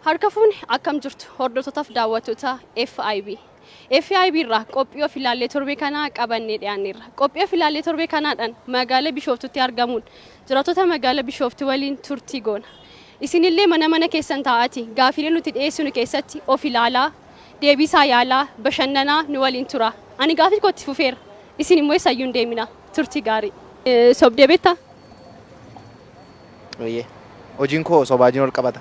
Harka fuuni akkam jirtu hordoftotaaf daawwattoota FIB. FIB irraa qophii filaallee torbee kanaa qabannee dhiyaanneerra. Qophii filaallee torbee kanaadhaan magaalaa Bishooftuutti argamuun jiraattota magaalaa Bishooftuu waliin turtii goona. Isinillee mana keessan taa'aati gaafilee nuti dhiyeessinu keessatti of ilaalaa, deebisaa yaalaa, bashannanaa nu waliin tura. Ani gaafii kootti fufeera. Isin immoo isayyuu deemina. Turtii gaarii. Sobdee beektaa? Oye. Hojiin koo sobaajin ol qabata.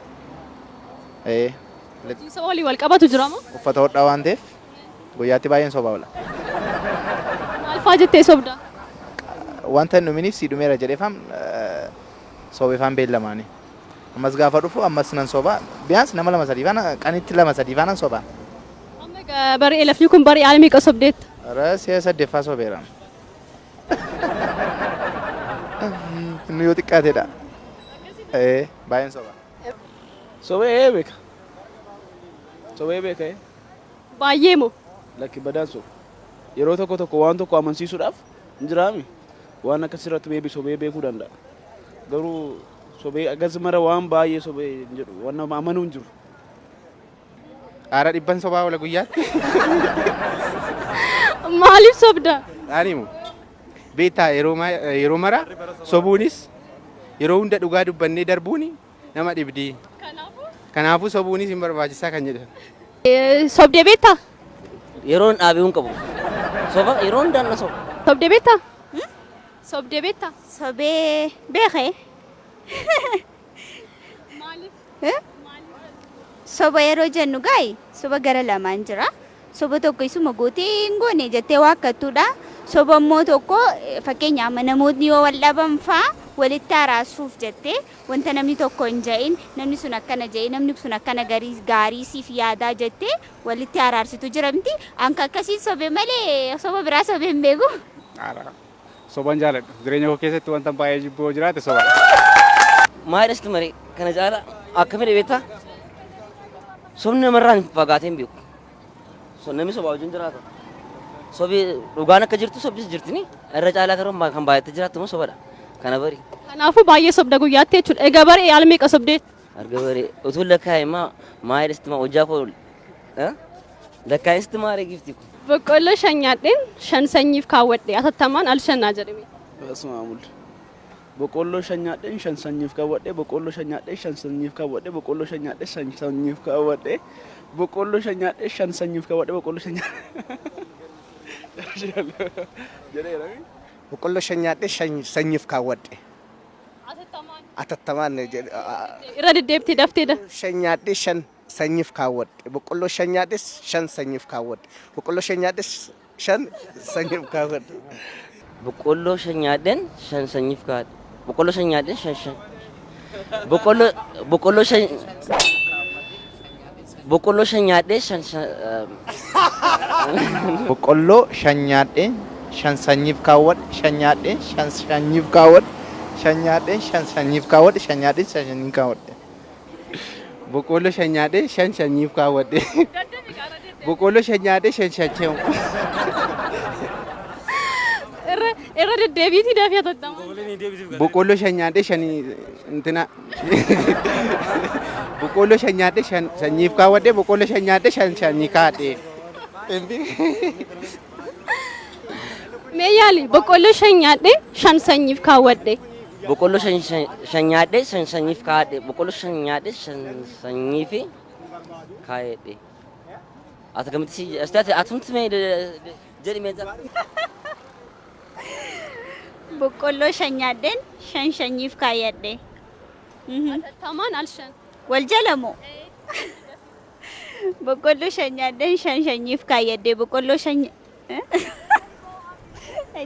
Isa walii wal qabatu jira moo? Uffata hodhaa waan ta'eef guyyaatti baay'een sobaa oola. Maal fa'aa jettee sobdaa? Wanta inni dhuminiif si dhumeera jedheefam sobeefaan beellamaani. Ammas gaafa dhufu ammas nan sobaa biyaans nama lama sadii faana qanitti lama sadii faana sobaa. Amma bari lafni kun bari haala meeqa sobdeetta? Ara si'a saddeeffaa sobeera. Inni yoo xiqqaateedha. Baay'een sobaa. Sobee beeka. Sobee beeka. Baay'ee moo? Lakki badaan so. Yeroo tokko waan tokko amansiisuudhaaf hin jiraami. Waan akkas irratti beebi sobee beekuu danda'a. Garuu sobee agas mara waan baay'ee sobee hin jedhu waan nama amanuu hin jiru. Aara dhibban sobaa oola guyyaatti. Maaliif sobda? Dhaaniimu. Beektaa yeroo mara sobuunis yeroo hunda dhugaa dubbannee darbuuni nama dhibdi. Kanaafuu sobuunis hin barbaachisaa kan jedhan. Sobdee beektaa? Yeroon dhaabee hin qabu. Soba yeroon daanna soba. Sobdee beektaa? Sobdee beektaa? Sobee beekee? Maaliif? Soba yeroo jennu gaa'e soba gara lamaan jira. Soba tokko isuma gootee hin goone jettee waakkattuudha. Soba immoo tokko fakkeenyaaf namoonni yoo wal dhaban fa'aa walitti araarsuuf jettee wanta namni tokko hin jedhin namni sun akkana jedhee namni sun akkana gaarii siif yaadaa jettee walitti araarsitu jira miti. Anka akkasii sobee malee soba biraa sobee hin beeku. Soban jaaladha. Jireenya koo keessatti wanta baay'ee jibboo jiraate soba. Maayidhasti marii kana caala akkamitti beektaa? Sobni namarraan fagaatee hin beeku. Namni sobaa wajjin jiraata. Sobii dhugaan akka jirtu sobis jirtini irra caalaa garuu kan baay'attee jiraattu immoo sobadha. Kana bari. Kanaafuu baay'ee sobda guyyaatti jechuudha. Egaa bari haala meeqa sobdeet? Arga bari utuu lakkaa'e maayidhasti hojjaa koo lakkaa'insitti maaree gifti kun. Boqqolloo shan nyaadheen shan sanyiif kaawwadhe atattamaan al shannaa jedhame. Asmaamul. Boqqolloo shan nyaadheen shan sanyiif kaawwadhe boqqolloo shan nyaadheen shan sanyiif kaawwadhe boqqolloo shan nyaadheen shan sanyiif kaawwadhe boqqolloo shan nyaadheen shan sanyiif kaawwadhe boqqolloo shan Boqqolloo shan nyaadhee shan sanyiif kaawwadhe. Atattamaan Irra deddeebitee daftee shan nyaadhee shan sanyiif kaawwadhe. Boqqolloo shan nyaadhee shan sanyiif kaawwadhe. Boqqolloo shan nyaadhee shan sanyiif kaawwadhe. Boqqolloo shan nyaadheen shan sanyiif kaawwadhe. Boqqolloo shan nyaadheen shan. Boqqolloo shan nyaadhee shan. Boqqolloo shan nyaadheen shan sanyiif kaawwadhe. Shan nyaadheen shan sanyiif kaawwadhe. Shan nyaadheen shan sanyiif kaawwadhe. Shan nyaadheen shan sanyiif kaawwadhe. Boqqolloo shan nyaadheen shan sanyiif kaawwadhe. Boqqolloo shan nyaadheen shan sanyiif. irra deddeebiitii dafee atattamaan. Boqqolloo shan nyaadhee shan intina. Boqqolloo shan nyaadhee shan sanyiif kaawwadhe. Boqqolloo shan nyaadhee shan sanyiif kaawwadhe. Mee yaali boqqolloo shan nyaadhee shan sanyiif kaawwadhe. Boqqolloo shan nyaadhee shan sanyiif kaawwadhe. Boqqolloo shan nyaadhee shan sanyiif kaawwadhe. Ati kamitti atumti mee jedhi meeqa? Boqqolloo shan nyaadheen shan sanyiif kaawwadhe. Atattamaan al shan. Wal jala moo? Boqqolloo shan nyaadheen shan sanyiif kaawwadhe. Boqqolloo shan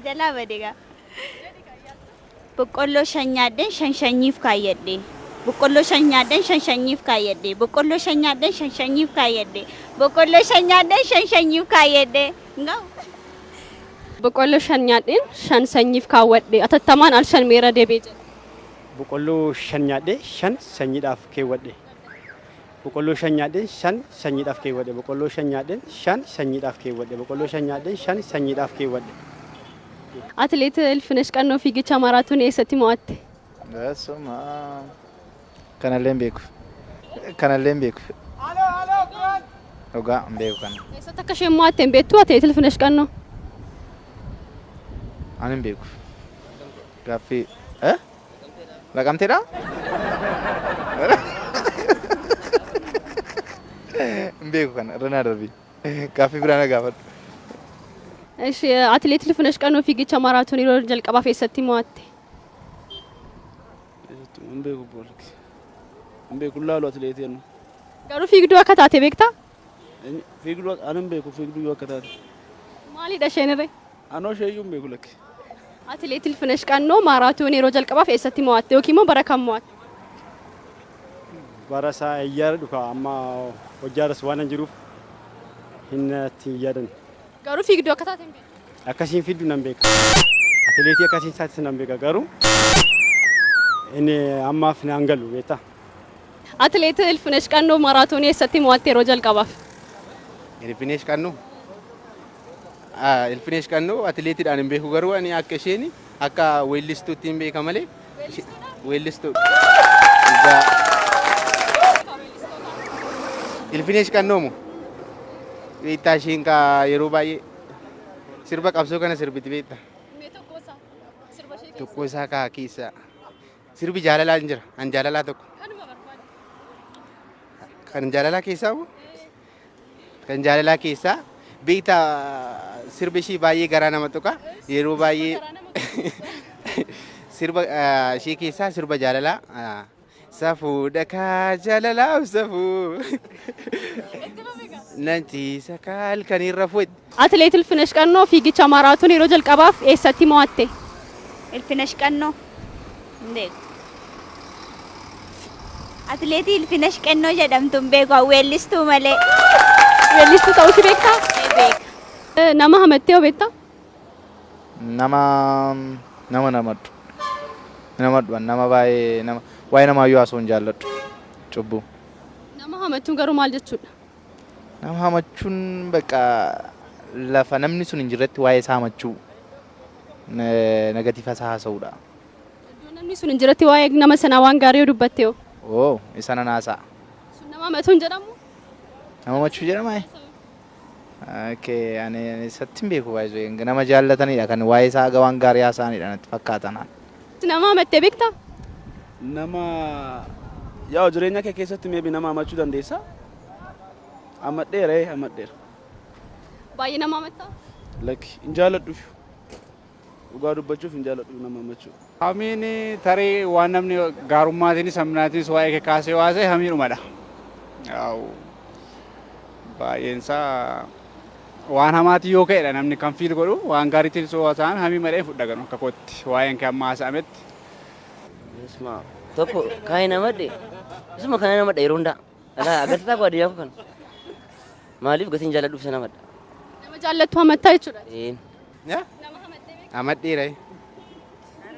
jalaa badeegaa. Boqqolloo shan nyaadheen shan sanyiif kaawwadhe. Boqqolloo shan nyaadheen shan sanyiif kaawwadhe. Boqqolloo shan nyaadheen shan sanyiif kaawwadhe. Boqqolloo shan nyaadheen shan sanyiif kaawwadhe. Boqqolloo shan nyaadheen shan sanyiif kaawwadhe. Atattamaan al shan meera deebee jira. Boqqolloo shan nyaadhee shan sanyiidhaaf keewwadhe. Boqqolloo shan nyaadheen shan sanyiidhaaf keewwadhe. Boqqolloo shan nyaadheen shan sanyiidhaaf keewwadhe. Boqqolloo shan nyaadheen shan sanyiidhaaf keewwadhe. Atileet Ilfinesh Qannoo fiigicha maraatoonii eessatti mo'atte? Kanallee hin beeku. Kanallee hin beeku. Dhugaa hin beeku kana. Eessatti akka isheen mo'atte hin beektu atileet Ilfinesh Qannoo? Ani hin beeku. Gaaffii Naqamteedha? Hin beeku kana irra naa darbii. Gaaffii biraa na gaafadhu. Eshi atileet Ilfinesh Qannoo fiigicha maaraatoonii yeroo jalqabaaf eessatti mo'atte? Hin beeku boolki. Hin beeku laalu atileetiin. Garuu fiigduu akka taate beektaa? Fiigduu ani hin beeku fiigduu akka taate. Maalidha isheen irree? Anoo isheeyyuu hin beeku lakki. Atileet Ilfinesh Qannoo maaraatoonii yeroo jalqabaaf eessatti mo'atte yookiin immoo bara kam mo'atte? Bara isaa ayyaara dhufa amma hojjaaras waan hin jiruuf hin yaadan. Garuu fiigduu akka taate hin beektu? Akkasiin fiigduu nan beeka. Atileetii akkasiin isaatti nan beeka garuu inni ammaaf naan galu beektaa. Atileet Ilfinesh Qannoo maaraatoonii eessatti mo'atte yeroo jalqabaaf? Ilfinesh Qannoo. Ilfinesh Qannoo atileetiidhaan hin beeku garuu ani akka isheen akka weellistuutti hin beeka malee. Weellistuu. Ilfinesh Qannoo moo? Beektaa isheen yeroo baay'ee sirba qabsoo kana sirbiti beektaa? Tokko isaa keessa sirbi jaalalaa hin jira. An jaalalaa tokko. Kan jaalalaa keessaa moo? Kan jaalalaa keessaa beektaa sirbi ishii baay'ee garaa nama tuqa. Yeroo baay'ee sirba ishii keessaa sirba jaalalaa. Safuu dhakaa jaalalaaf safuu. Nanti sakaal kan irra fuudhe. Atileet Ilfinesh Qannoo fiigicha maaraatoonii yeroo jalqabaaf eessatti mo'atte? Ilfinesh Qannoo hin beeku. Atileetii Ilfinesh Qannoo jedhamtu hin beeku weellistuu malee. Weellistuu ta'uu beektaa? Beeka. Nama hamattee hoo beektaa? Namadhu. Nama baay'ee waa'ee namaayyuu haasoo hin jaalladhu. Cubbuu. Nama hamachuun garuu maal jechuudha? Nama hamachuun bakka lafa namni sun hin jirretti waa'ee isaa hamachuu negatiiva isaa haasa'uudha. Iddoo namni sun hin jirretti waa'ee nama sanaa waan gaarii yoo dubbatte hoo? Oo isa nan haasa'a. Sun nama hamatuun jedhamu? Nama hamachuu jedhama? Ani isatti hin beeku baay'ee nama jaallatanidha kan waa'ee isaa waan gaarii haasa'anidha natti fakkaatan. Nama hamattee beektaa? Nama yaa jireenya kee keessatti meebi nama hamachuu dandeessaa? Hamadheera. Baay'ee nama hamattaa? Lakki hin jaalladhu. Dhugaa dubbachuuf hin jaalladhu nama hamachuu. Hamiin tarii waan namni gaarummaatiinis hamnaatiinis waa'ee kee kaasee waasee hamiidhumadha. Baay'een isaa waan hamaati yoo ka'edha namni kan fiil godhu waan gaariitiin soo haasa'an hamii malee fudha ganu akka kootti waa'een kee amma haasa'ametti. Isma tokko kaayee namadhe isuma kana namadha yeroo hundaa agarsiisaa baadiyyaa kan maaliif gatiin jaalladhuuf isa namadha. Nama jaallattu hamattaa jechuudha. Nama hamadheera.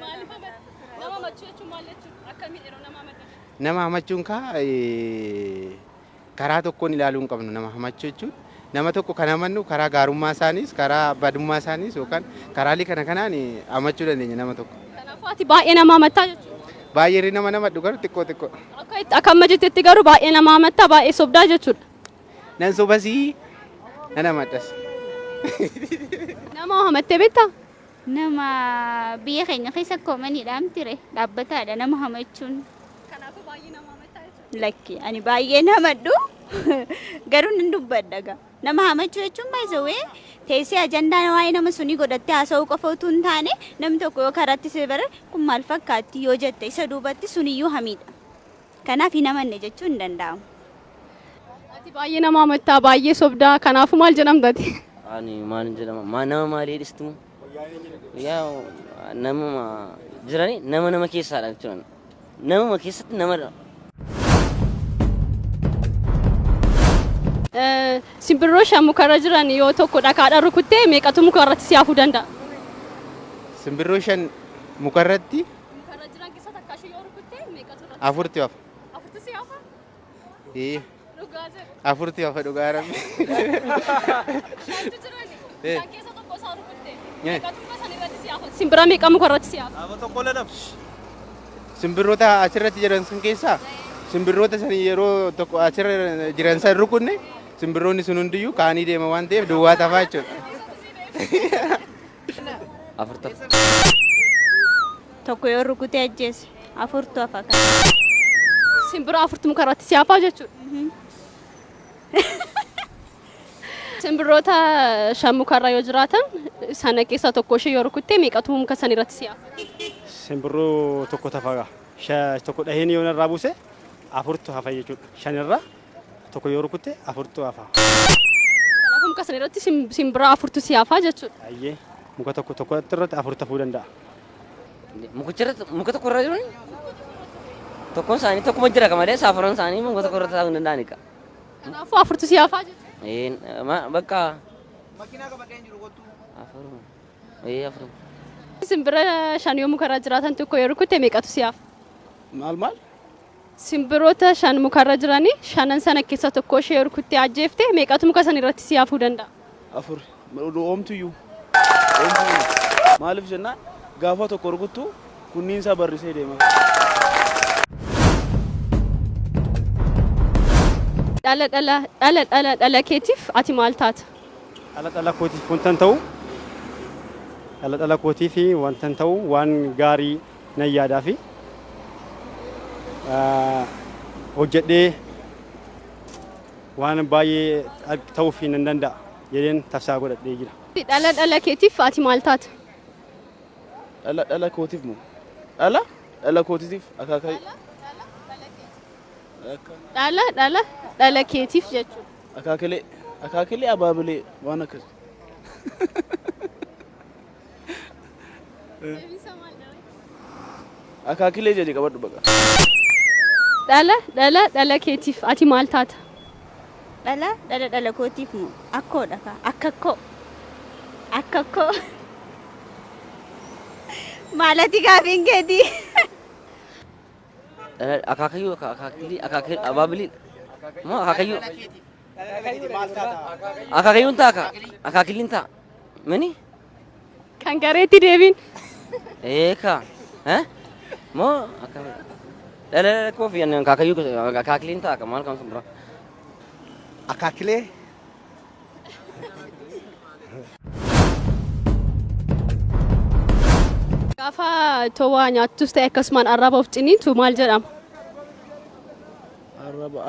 Maaliif hamatta? Nama hamachuu jechuun maal jechuudha? Akkamiin yeroo nama hamadha? Nama hamachuun karaa tokkoon ilaaluu hin qabnu nama hamachuu jechuun nama tokko kan hamannu karaa gaarummaa isaaniis karaa badummaa isaaniis yookaan karaalee kanaan hamachuu dandeenya nama tokko. Kanaafuu ati baay'ee nama hamattaa jechuudha. Baay'ee nama namadhu garuu xiqqoo. Akka amma jettetti garuu baay'ee nama hamattaa baay'ee sobdaa jechuudha. Nan sobasii nan hamadhas. Nama hamattee beektaa? Nama biyya keenya keessa koomaniidhaan ture dhaabbataadha nama hamachuun. Kanaafuu baay'ee nama hamattaa jechuudha. Lakki ani baay'ee namadhu garuu nan dubbadha. Nama hamachuu jechuun baay'isawee teessee ajandaan waa'ee nama sunii godhattee haasa'uu qofa utuu hin taane namni tokko yoo karaatti si bare kun maal fakkaatti yoo jette isa duubatti suniyyuu hamiidha. Kanaaf hin amanne jechuun hin danda'amu. Ati baay'ee nama hamattaa baay'ee sobdaa kanaafuu maal jedhamtati? Ani maal jedhama nama maalii dhiistu yaa nama jirani nama keessaadha jechuudha. Nama keessatti namadha. Simbirroo shan mukarra jiran yoo tokko dhakaadhaan rukuttee meeqatu mukarratti si hafuu danda'a? Simbirroo shan mukarratti Mukarra jiran keessa takkaashuu yoo rukuttee meeqatu irratti? afurti hafa. Afurti si hafa? Dhugaa jira. Afurti hafa dhugaa rabbi. Shantu jirani. Shan keessa tokko isaa rukuttee meeqatu muka sana irratti si hafa? Simbira meeqa mukarratti si hafa? Simbirroota achirratti jiran sun keessaa simbirroota sanii yeroo tokko achirra jiran san rukunne simbirroonni sun hundiyyuu kaanii deema waan ta'eef duwwaa tafaa jechuudha. Afurta. Tokko yoo rukutee ajjeese afurtu hafa kan. Simbira afurtu mukarratti si hafaa jechuudha. Simbirroota shan mukarra yoo jiraatan sana keessaa tokko ishee yoo rukuttee meeqatu muka san irratti si hafa? Simbirroo tokko tafaga. Tokko dhaheen yoo narraa buuse afurtu hafa jechuudha. Shanirra tokko yoo rukutte afurtu hafa. Kanaafuu muka san irratti simbira afurtu si hafaa jechuudha. Ayyee muka tokko irratti afur tafuu danda'a. Muka tokko irra jiru tokkoon isaanii tokkuma jira malee saafaroon isaanii muka tokko irra taa'uu hin danda'ani. Kanaafuu afurtu si hafaa jechuudha. Bakka afur. Simbira shan yoo mukarra jiraatan tokko yoo rukutte meeqatu si hafa? Maal? Simbirroota shan mukarra jiranii shanan sana keessaa tokko ishee yoo rukuttee ajjeefte meeqatu muka san irratti si hafuu danda'a? Afur. Oomtuyyuu. Maaliif jennaan gaafa tokko rukuttu kunniin isaa barrisee deema. Dhala keetiif ati maal taata? Dhala kootiif wantan ta'u dhala kootiif wantan ta'u waan gaarii nan yaadaa fi hojjedhee waan baay'ee ta'uuf nan danda'a jedheen tafsaa godhadhee jira. Dhala keetiif ati maal taata? Dhala kootiif moo? Dhala kootiif akaakayu. Dhala keetiif jechuudha. Akaakilee abaabilee waan akkas. Akaakilee jedhee qabadhu baqa. Dhala keetiif ati maal taata? Dhala kootiif moo akkoodha ka akkoo maalati gaafiin keetii? Akaakayyuu abaabiliin moo akaakayyuu akaakayyuun ta'a akaakiliin ta'a mini kan gareetti deebiin eeka moo dhala koofi akaakayyuu akaakiliin ta'a maal kan sun bira Akaakilee. gaafa towaa nyaattus ta'e akkasumaan arraba of ciniintu maal jedhama?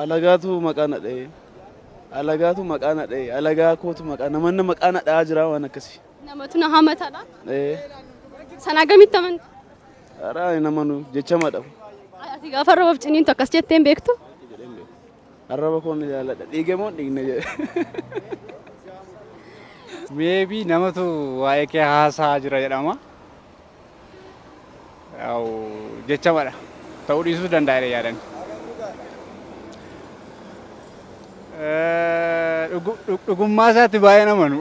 Alagaatu maqaa nadhee. Alagaa kootu maqaa namanna maqaa nadhaa jira waan akkasii. Namatu na hamatadha. Sana gamitti amanta? Araa namanu jecha madhabu. Ati gaafa arraba of ciniintu akkas jetteen beektu? Arraba koon jaalladha. Dhiige moo dhiigne jedhe. Maybe namatu waa'ee kee haasaa jira jedhama. Jecha madha ta'uu dhiisuu danda'a yaadan. Dhugummaa isaatti baay'ee namanu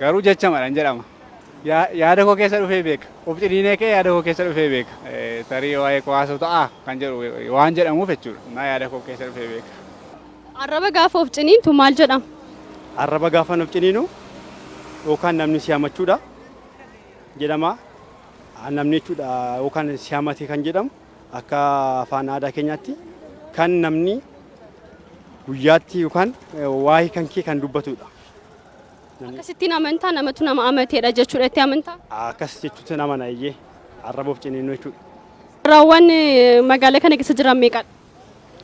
garuu jecha madhan jedhama. Yaada koo keessa dhufee beeka. Of ciniinee kee yaada koo keessa dhufee beeka. Tarii waa'ee koo haasa'u ta'a kan jedhu waan jedhamuuf jechuudha. Naa yaada koo keessa dhufee beeka. Arraba gaafa of ciniintu maal jedhama? Arraba gaafa of ciniinu yookaan namni si hamachuudha jedhama. Namni jechuudha yookaan si hamate kan jedhamu akka afaan aadaa keenyaatti kan namni guyyaatti yookaan waa'ee kan kee kan dubbatudha. Akkasittiin amantaa namatu nama amateedha jechuudha itti amantaa? Akkas jechuutti nama naayyee arraba of ciniinuu jechuudha. Raawwan magaalaa kana keessa jiran meeqadha?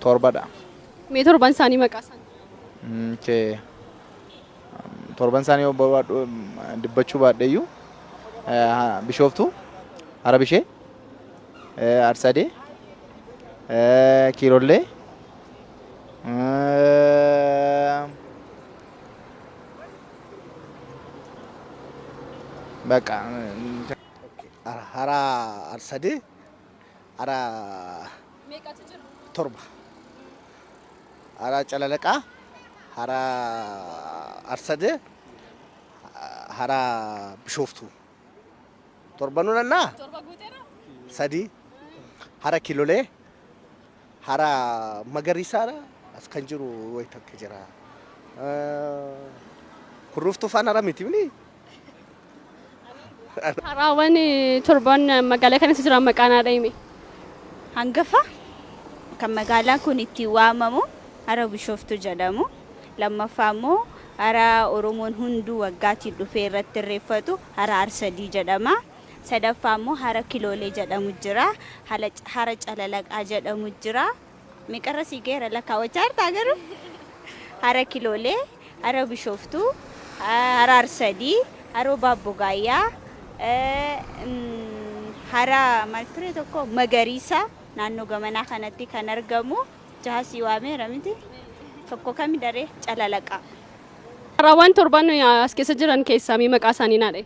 Torbadha. Mee torban isaanii maqaa isaanii? Torban isaanii yoo barbaadu dubbachuu baadheeyyuu Bishooftuu, Harabishee, Arsadee, Kiirollee, በቃ ሀራ አርሰዴ ሀራ ቶርባ ሀራ ጨለለቃ ሀራ አርሰዴ ሀራ ቢሾፍቱ ቶርባኑንና ሰዲ ሀራ ኪሎሌ ሀራ መገሪሳራ አስከንጅሩ ወይ ተከጀራ ኩሩፍቱ ፋናራ ሚቲምኒ Haraawwan torban magaalaa kana keessa jiran maqaan haadha himi. Hangafa, kan magaalaan kun itti waamamu hara Bishooftuu jedhamu. Lammaffaa immoo hara Oromoon hunduu waggaatiin dhufee irratti irreeffatu hara Arsadii jedhama. Sadaffaa immoo hara Kiloolee jedhamu jira. Hara Calalaqaa jedhamu jira. Meeqarra si geera lakkaawwachaa jirtaa garuu? Hara Kiloolee, hara Bishooftuu, hara Arsadii, hara Baabbogaayyaa, hara maal ture tokko Magariisa naannoo gamanaa kanatti kan argamu. Jaha si waameera miti? Tokko kami daree Calalaqaa. Harawwan torban as keessa jiran keessaa maqaa isaanii naadhe.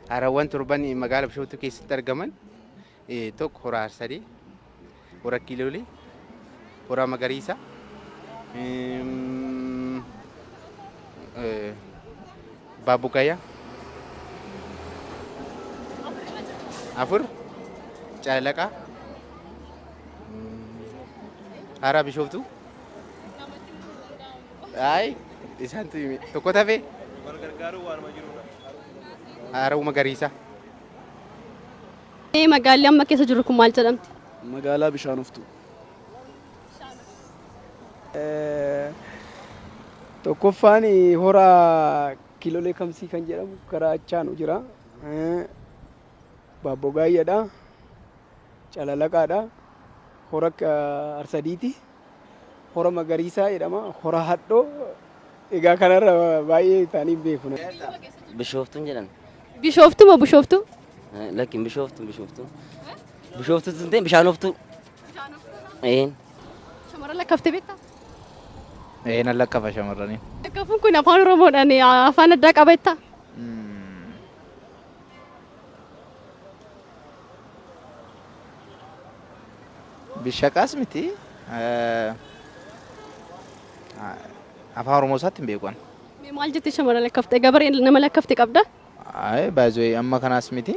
Harawwan torban magaalaa Bishooftuu keessatti argaman tokko hora Arsadii, hora Kiloolee, hora Magariisa, Baabbogaayyaa, afur Calalaqaa, hara Bishooftuu. Ay, isaan tokko tafe hara Magariisa. Magaalli amma keessa jirru kun maal jedhamti? Magaalaa Bishaanoftuu. Tokkoffaan hora Kiloolee Kamsii kan jedhamu karaa achaanu jira. Baabbogaayyaadha. Calalaqaadha. Hora Arsadiiti. Hora Magariisaa jedhama. Hora Hadhoo. Egaa kanarra baay'ee isaanii beeku. Bishooftuun jedhan. Bishooftuu moo Bishooftuu? Lakkiin Bishooftuu. Bishooftuu tun ta'e Bishaanoftuu. Shamarran lakkaftee beektaa? Nan lakkafa shamarranii. Lakkafuun kun afaan Oromoodhaan afaan addaa qabeettaa? Bishaqaas miti. Afaan Oromoo isaatti hin beekan. Maal jettee shamarran lakkaftee? Gabareen nama lakkaftee qabda? Baay'ee amma kanaas miti.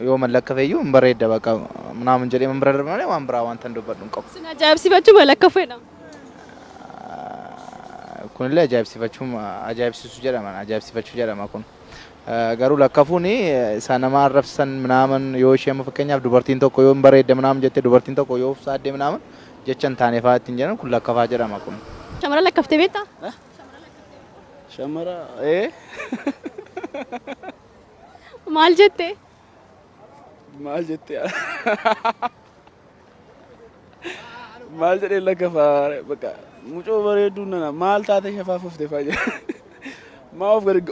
Yoo man lakkafeeyyuu hin bareedda bakka ምናምን jedhee man bareedda malee waan biraa wanta hin dubbadhu hin qabu. Sin ajaa'ibsiifachuu moo lakkafeedha? Kunillee ajaa'ibsiisuu jedhama. Ajaa'ibsiifachuu jedhama kun. Garuu lakkafuun isa nama arrabsan ምናምን yoo ishee amma fakkeenyaaf dubartiin tokko yoo hin bareedda ምናምን jettee dubartiin tokko yoo ufsaadde ምናምን jecha hin taane fa'aa ittiin jedhan kun lakkafaa jedhama kun. Shamarran lakkaftee beektaa? Shamara Maal jettee? maal jettee maal jedhee lakkafaa bakka mucoo bareedduu nana maal taate shafaafufte faa jedha maa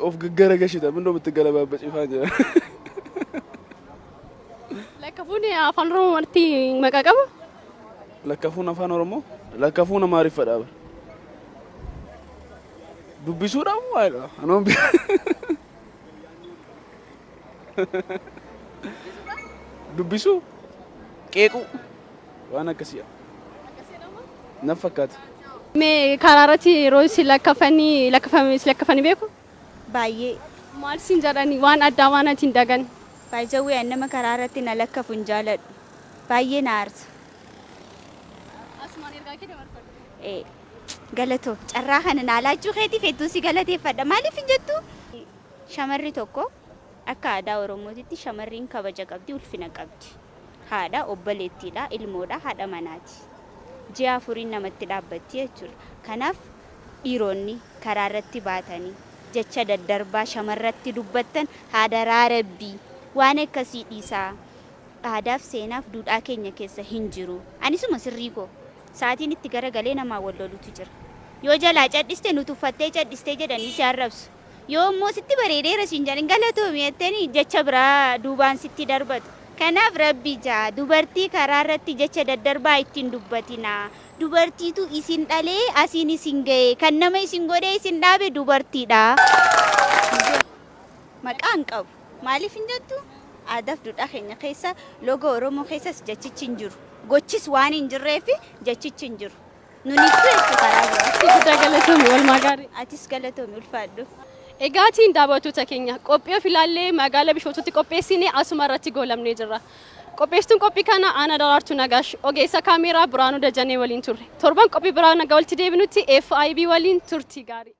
of gaggaragashita mindoo itti galabaabbaciifaa jedha. Lakkafuun afaan Oromooti maqaa qaba? Lakkafuun afaan Oromoo lakkafuun Amaariffadha. Dubbisuudhaan maalidha? Anoon dubbisuu qeequu waan akkasii na fakkaata. Mee karaa irratti yeroo si lakkafanii beeku? Baay'ee. Maal siin jedhanii waan addaa waan ati hin dagan? Baay'ee nama karaa irratti na lakkafu hin jaaladhu. Baay'ee na aarsa. Asumaan ergaa kee dabarfadhu. Galatoo carraa kana naalaachuu keetiif hedduu si galateeffadha. Maaliif hin jettu? Shamarri tokko akka aadaa Oromootitti shamarriin kabaja qabdi, ulfina qabdi. Haadha, obboleettiidha, ilmoodha, haadha manaati. Ji'a afuriin namatti dhaabbatti jechuudha. Kanaaf dhiironni karaa irratti baatanii jecha daddarbaa shamarratti dubbattan haadha raarabbii waan akkasii dhiisaa. Aadaaf seenaaf duudhaa keenya keessa hin jiru. Anisuma sirrii koo sa'aatiin itti garagalee namaa wal lolutu jira. Yoo jalaa cadhiste nuti uffattee cadhistee jedhanii si arrabsu. Yoo immoo sitti bareedeera siin jedhan galatoomi jettanii jecha biraa duubaan sitti darbatu. Kanaaf rabbi jaa dubartii karaa irratti jecha daddarbaa ittiin dubbatina. Dubartiitu isin dhalee asiin isin ga'e kan nama isin godhee isin dhaabe dubartiidha. Maqaan qabu maaliif hin jettu? Aadaaf duudhaa keenya keessa logo Oromoo keessas jechichi hin jiru. Gochis waan hin jirreef jechichi hin jiru. Nunis karaa biraa. Galatoomi walumaa gaarii. Atis galatoomi ulfaadhu. Egaatiin daawwattoota keenya qophii filaallee magaalaa Bishootutti qopheessinee asuma irratti goolabnee jirra. Qopheessituun qophii kana Ana Daraartuu Nagaash, ogeessa kaameeraa Biraanuu Dajanee waliin turre. Torban qophii biraa nagaa walitti deebinutti FIB waliin turtii gaarii.